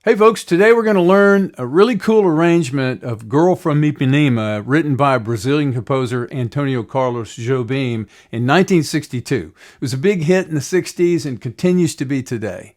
Hey folks, today we're going to learn a really cool arrangement of Girl from Ipanema written by Brazilian composer Antonio Carlos Jobim in 1962. It was a big hit in the 60s and continues to be today.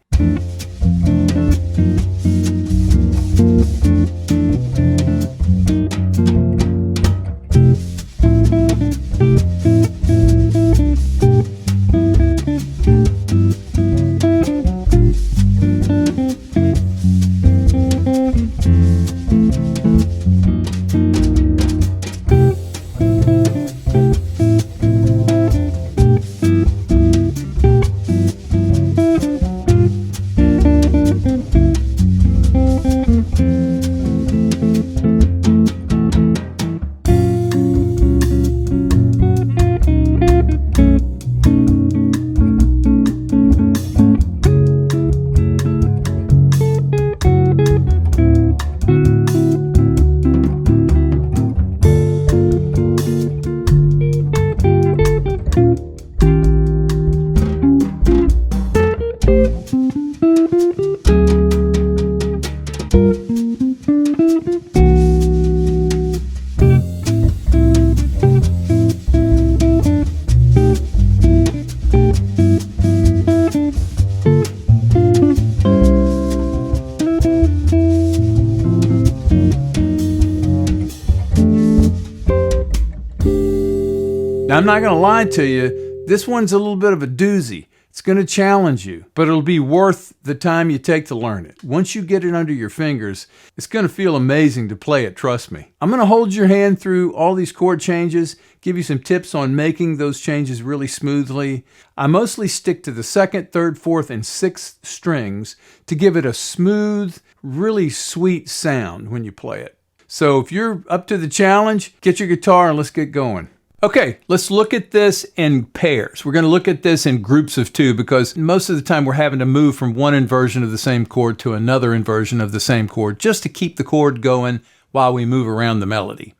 Now, I'm not going to lie to you, this one's a little bit of a doozy. It's going to challenge you, but it'll be worth the time you take to learn it. Once you get it under your fingers, it's going to feel amazing to play it, trust me. I'm going to hold your hand through all these chord changes, give you some tips on making those changes really smoothly. I mostly stick to the second, third, fourth, and sixth strings to give it a smooth, really sweet sound when you play it. So if you're up to the challenge, get your guitar and let's get going. Okay, let's look at this in pairs. We're going to look at this in groups of two because most of the time we're having to move from one inversion of the same chord to another inversion of the same chord just to keep the chord going while we move around the melody.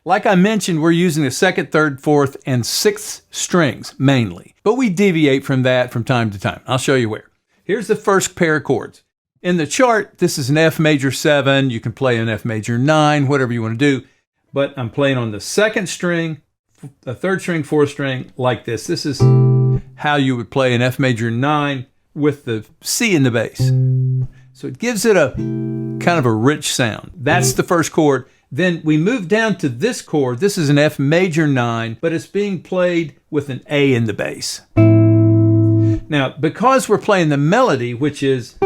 Like I mentioned, we're using the second, third, fourth, and sixth strings mainly, but we deviate from that from time to time. I'll show you where. Here's the first pair of chords. In the chart, this is an F major 7. You can play an F major 9, whatever you want to do, but I'm playing on the second string, a third string, fourth string, like this. This is how you would play an F major 9 with the C in the bass. So it gives it a kind of a rich sound. That's the first chord. Then we move down to this chord. This is an F major 9, but it's being played with an A in the bass. Now, because we're playing the melody, which is,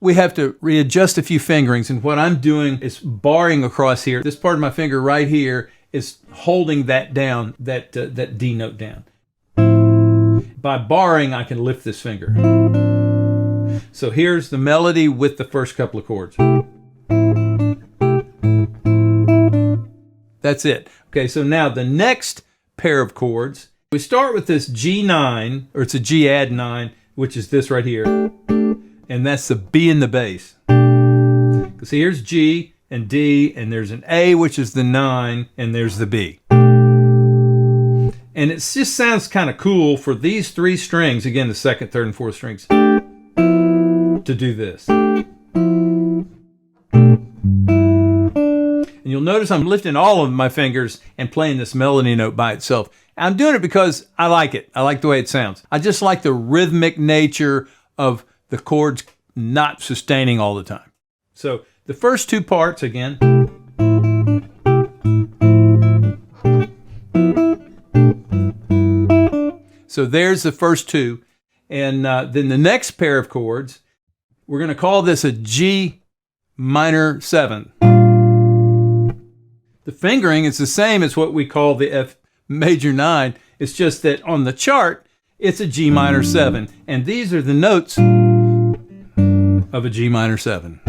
we have to readjust a few fingerings, and what I'm doing is barring across here. This part of my finger right here is holding that down, that D note down. By barring, I can lift this finger. So here's the melody with the first couple of chords. That's it. Okay, so now the next pair of chords, we start with this G9, or it's a G add 9, which is this right here. And that's the B in the bass. Because here's G and D, and there's an A, which is the 9, and there's the B. And it just sounds kind of cool for these three strings, again, the second, third, and fourth strings, to do this. And you'll notice I'm lifting all of my fingers and playing this melody note by itself. I'm doing it because I like it. I like the way it sounds. I just like the rhythmic nature of the chords not sustaining all the time. So the first two parts again. So there's the first two. And then the next pair of chords, we're going to call this a G minor 7. The fingering is the same as what we call the F major 9. It's just that on the chart, it's a G minor 7. And these are the notes of a G minor 7.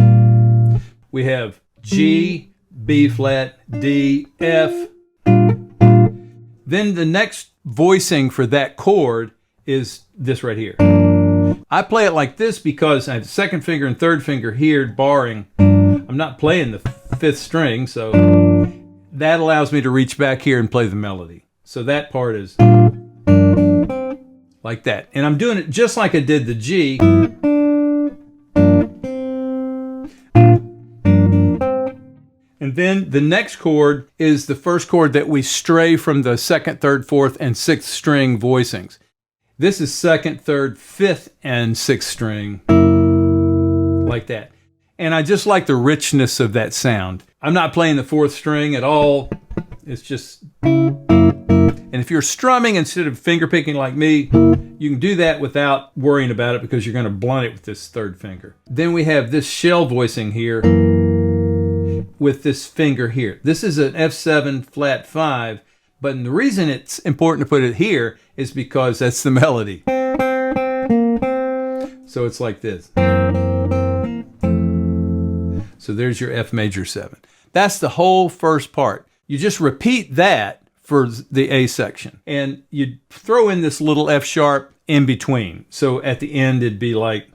We have G, B flat, D, F. Then the next voicing for that chord is this right here. I play it like this because I have the second finger and third finger here barring. I'm not playing the fifth string, so that allows me to reach back here and play the melody. So that part is like that. And I'm doing it just like I did the G. And then the next chord is the first chord that we stray from the second, third, fourth, and sixth string voicings. This is second, third, fifth, and sixth string, like that. And I just like the richness of that sound. I'm not playing the fourth string at all. It's just... And if you're strumming instead of finger picking like me, you can do that without worrying about it because you're going to blunt it with this third finger. Then we have this shell voicing here with this finger here. This is an F7 flat 5, but the reason it's important to put it here is because that's the melody. So it's like this. So there's your F major 7. That's the whole first part. You just repeat that for the A section. And you throw in this little F sharp in between. So at the end it'd be like...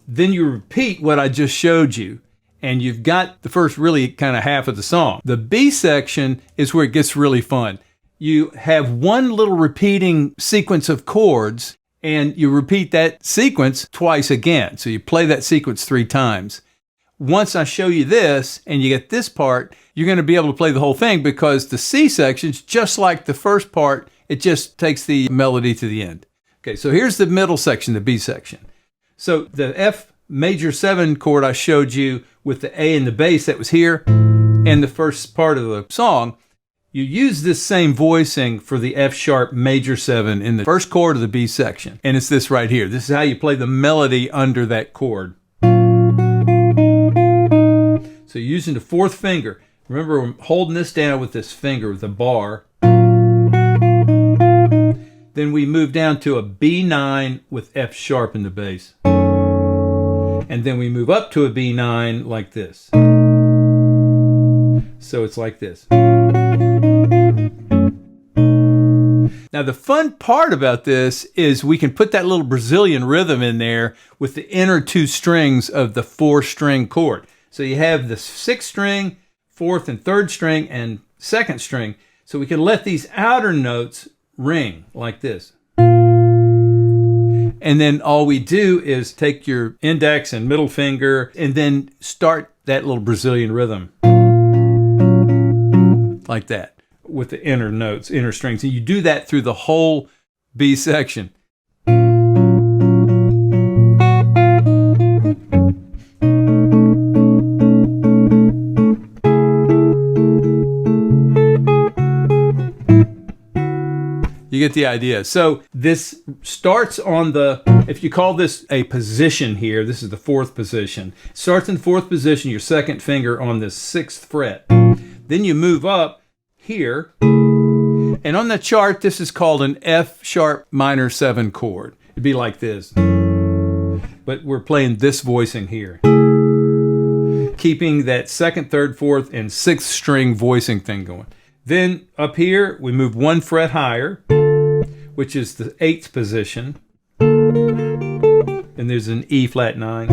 Then you repeat what I just showed you, and you've got the first really kind of half of the song. The B section is where it gets really fun. You have one little repeating sequence of chords, and you repeat that sequence twice again. So you play that sequence 3 times. Once I show you this, and you get this part, you're going to be able to play the whole thing because the C section's just like the first part. It just takes the melody to the end. Okay, so here's the middle section, the B section. So the F major 7 chord I showed you with the A and the bass that was here and the first part of the song, you use this same voicing for the F sharp major 7 in the first chord of the B section. And it's this right here. This is how you play the melody under that chord. So you're using the fourth finger. Remember, I'm holding this down with this finger, with the bar. Then we move down to a B9 with F sharp in the bass. And then we move up to a B9 like this. So it's like this. Now the fun part about this is we can put that little Brazilian rhythm in there with the inner 2 strings of the 4-string chord. So you have the 6th string, 4th and 3rd string, and 2nd string. So we can let these outer notes ring like this. And then all we do is take your index and middle finger and then start that little Brazilian rhythm. Like that. With the inner notes, inner strings. And you do that through the whole B section. You get the idea. So this starts on the, if you call this a position here, this is the 4th position. It starts in the 4th position, your 2nd finger on the 6th fret. Then you move up here, and on the chart, this is called an F sharp minor 7 chord. It'd be like this. But we're playing this voicing here. Keeping that 2nd, 3rd, 4th, and 6th string voicing thing going. Then up here, we move 1 fret higher, which is the 8th position. And there's an E flat 9.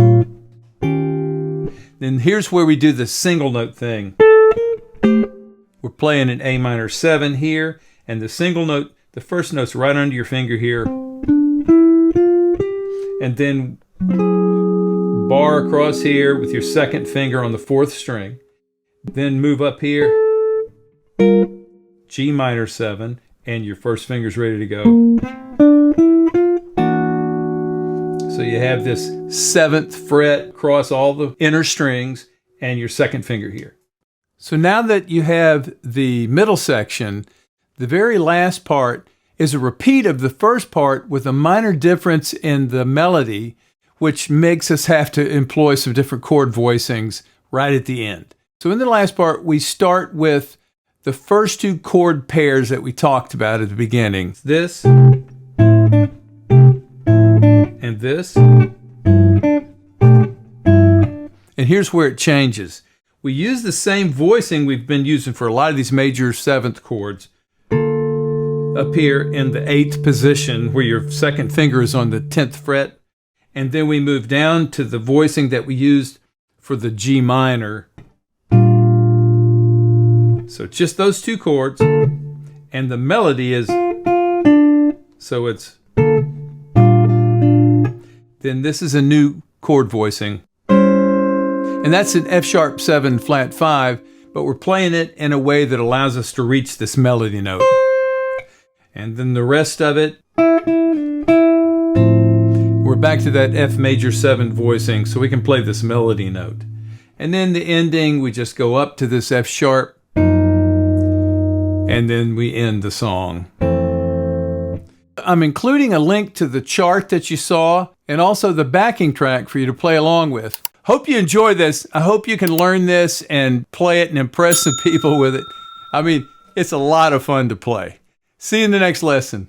Then here's where we do the single note thing. We're playing an A minor 7 here, and the single note, the first note's right under your finger here. And then bar across here with your 2nd finger on the 4th string. Then move up here, G minor 7, and your first finger's ready to go. So you have this 7th fret across all the inner strings and your 2nd finger here. So now that you have the middle section, the very last part is a repeat of the first part with a minor difference in the melody, which makes us have to employ some different chord voicings right at the end. So in the last part, we start with the first 2 chord pairs that we talked about at the beginning. This and this. And here's where it changes. We use the same voicing we've been using for a lot of these major 7th chords up here in the 8th position where your 2nd finger is on the 10th fret. And then we move down to the voicing that we used for the G minor So just those two chords, and the melody is, so it's, then this is a new chord voicing. And that's an F sharp 7 flat 5, but we're playing it in a way that allows us to reach this melody note. And then the rest of it, we're back to that F major 7 voicing, so we can play this melody note. And then the ending, we just go up to this F sharp, and then we end the song. I'm including a link to the chart that you saw, and also the backing track for you to play along with. Hope you enjoy this. I hope you can learn this and play it and impress some people with it. I mean, it's a lot of fun to play. See you in the next lesson.